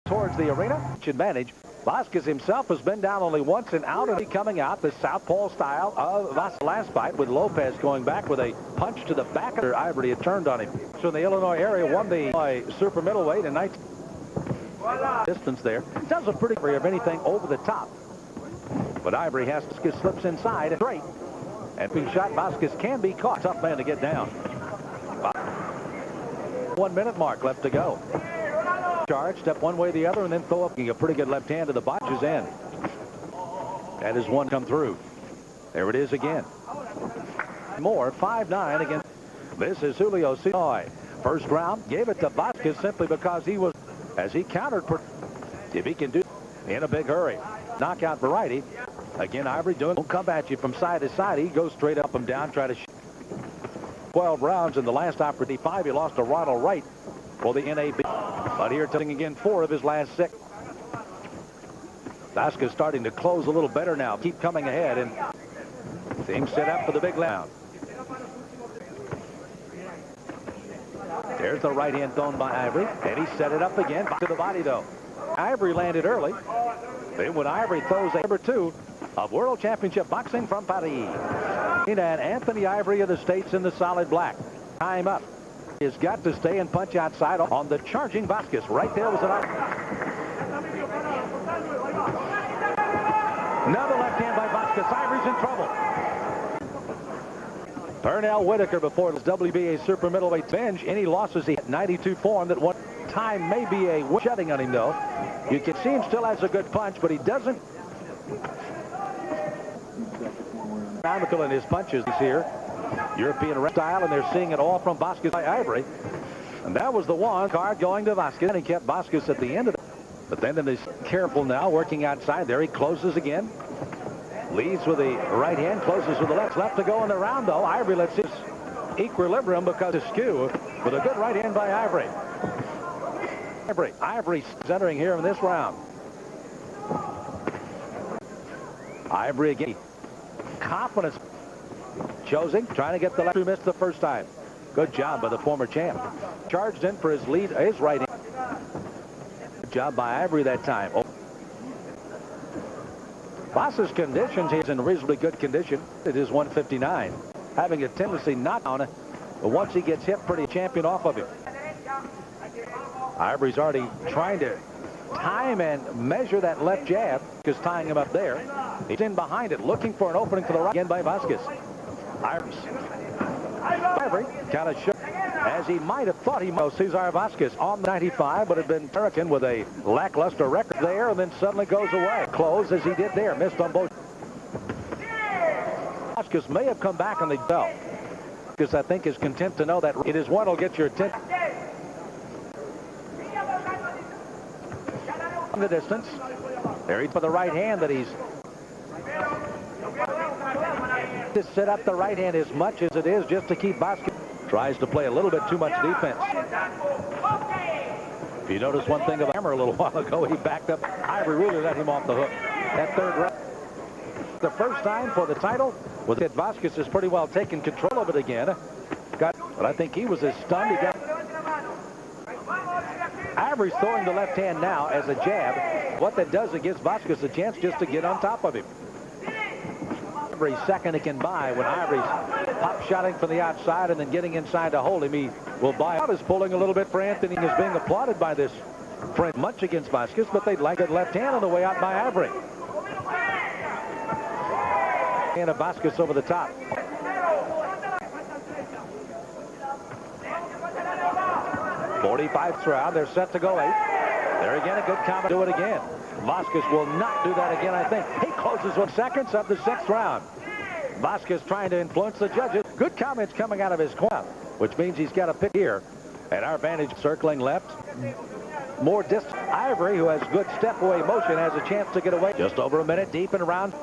towards the arena. Advantage. Vasquez himself has been down only once and out, and coming out the southpaw style of Vasquez last fight, with Lopez going back with a punch to the back. Ivory had turned on him. So in the Illinois area, won the super middleweight and night distance there. Does a pretty of anything over the top. But Ivory has to slips inside and straight. And being shot, Vasquez can be caught. Tough man to get down. 1 minute mark left to go. Charge, step one way or the other, and then throw up a pretty good left hand to the botches end. That is one come through. There it is again. More 5-9 against. This is Julio Casar. First round, gave it to Vasquez simply because he was, as he countered, if he can do in a big hurry. Knockout variety. Again, Ivory won't come at you from side to side. He goes straight up and down, try to 12 rounds in the last opportunity. 5, he lost to Ronald Wright for the NAB. But here taking again 4 of his last 6. Vasquez starting to close a little better now. Keep coming ahead, and things set up for the big round. There's the right hand thrown by Ivory, and he set it up again. Back to the body, though. Ivory landed early. Then when Ivory throws number 2 of World Championship Boxing from Paris. And Anthony Ivory of the States in the solid black. Time up. He's got to stay and punch outside on the charging Vasquez. Right there was an another left hand by Vasquez. Ivory's in trouble. Pernell Whitaker before his WBA super middleweight bench. Any losses he had 92 form that one time may be a shutting on him, though. You can see him still has a good punch, but he doesn't. Economical in his punches here. European style, and they're seeing it all from Vasquez by Ivory. And that was the one card going to Vasquez, and he kept Vasquez at the end of it. But then he's careful now, working outside. There he closes again. Leads with the right hand, closes with the left. Left to go in the round, though. Ivory lets his equilibrium because of skew with a good right hand by Ivory. Ivory centering here in this round. Ivory again. Confidence. Choosing, trying to get the left who missed the first time. Good job by the former champ. Charged in for his lead, his right hand. Good job by Ivory that time. Boss's conditions, he's in reasonably good condition. It is 159. Having a tendency not on it, but once he gets hit, pretty champion off of him. Ivory's already trying to time and measure that left jab, just tying him up there. He's in behind it, looking for an opening for the right again by Vasquez. Ivory kind of shook as he might have thought he might. Casar Vasquez on the 95, but had been American with a lackluster record there, and then suddenly goes away. Close as he did there, missed on both. Vasquez may have come back on the belt because I think is content to know that it is one will get your attention. In the distance, there he's for the right hand that he's. To set up the right hand as much as it is just to keep Vasquez. Tries to play a little bit too much defense. If you notice one thing about Hammer a little while ago, he backed up. Ivory really let him off the hook. That third round. The first time for the title with it. Vasquez has pretty well taken control of it again. But I think he was as stunned. He got. Ivory's throwing the left hand now as a jab. What that does, it gives Vasquez a chance just to get on top of him. Every second he can buy when Ivory's pop shotting from the outside and then getting inside to hold him, he will buy out. Is pulling a little bit for Anthony. Is being applauded by this friend much against Vasquez, but they'd like that left hand on the way out by Ivory. And a Vasquez over the top. .45 round. They're set to go 8. There again, a good comment. Do it again. Vasquez will not do that again, I think. He closes 1 seconds of the 6th round. Vasquez trying to influence the judges. Good comments coming out of his corner, which means he's got a pick here. At our vantage, circling left. More distance. Ivory, who has good step away motion, has a chance to get away. Just over a minute deep in round.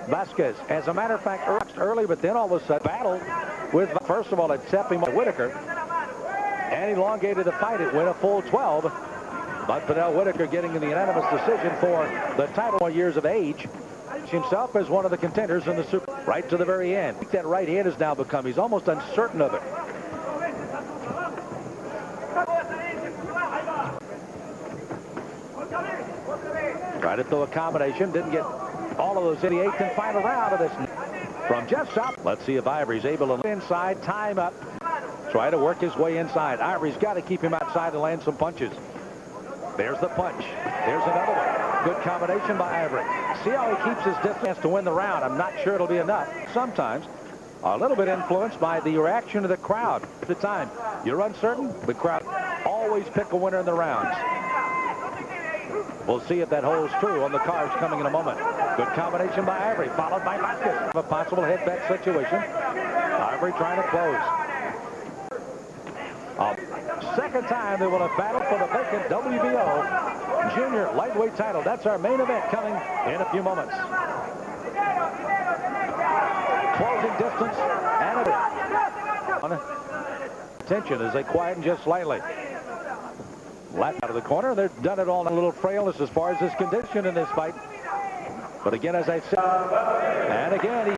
Vasquez, as a matter of fact, early, but then all of a sudden battle with, first of all, it set him Whitaker. And elongated the fight. It went a full 12. But Pernell Whitaker getting the unanimous decision for the title. 4 years of age. Himself as one of the contenders in the Super. Right to the very end. That right hand has now become, he's almost uncertain of it. Tried to throw a combination. Didn't get all of those in the 8th and final round of this. From just up. Let's see if Ivory's able to inside. Time up. Try to work his way inside. Ivory's got to keep him outside and land some punches. There's the punch. There's another one. Good combination by Ivory. See how he keeps his distance to win the round. I'm not sure it'll be enough. Sometimes a little bit influenced by the reaction of the crowd at the time. You're uncertain, the crowd always pick a winner in the rounds. We'll see if that holds true on the cards coming in a moment. Good combination by Ivory, followed by Vasquez. A possible head-back situation. Ivory trying to close. Second time they will have battled for the vacant WBO junior lightweight title. That's our main event coming in a few moments. Closing distance and attention as they quieten just slightly. Left out of the corner. They've done it all in a little frailness as far as his condition in this fight. But again, as I said, and again,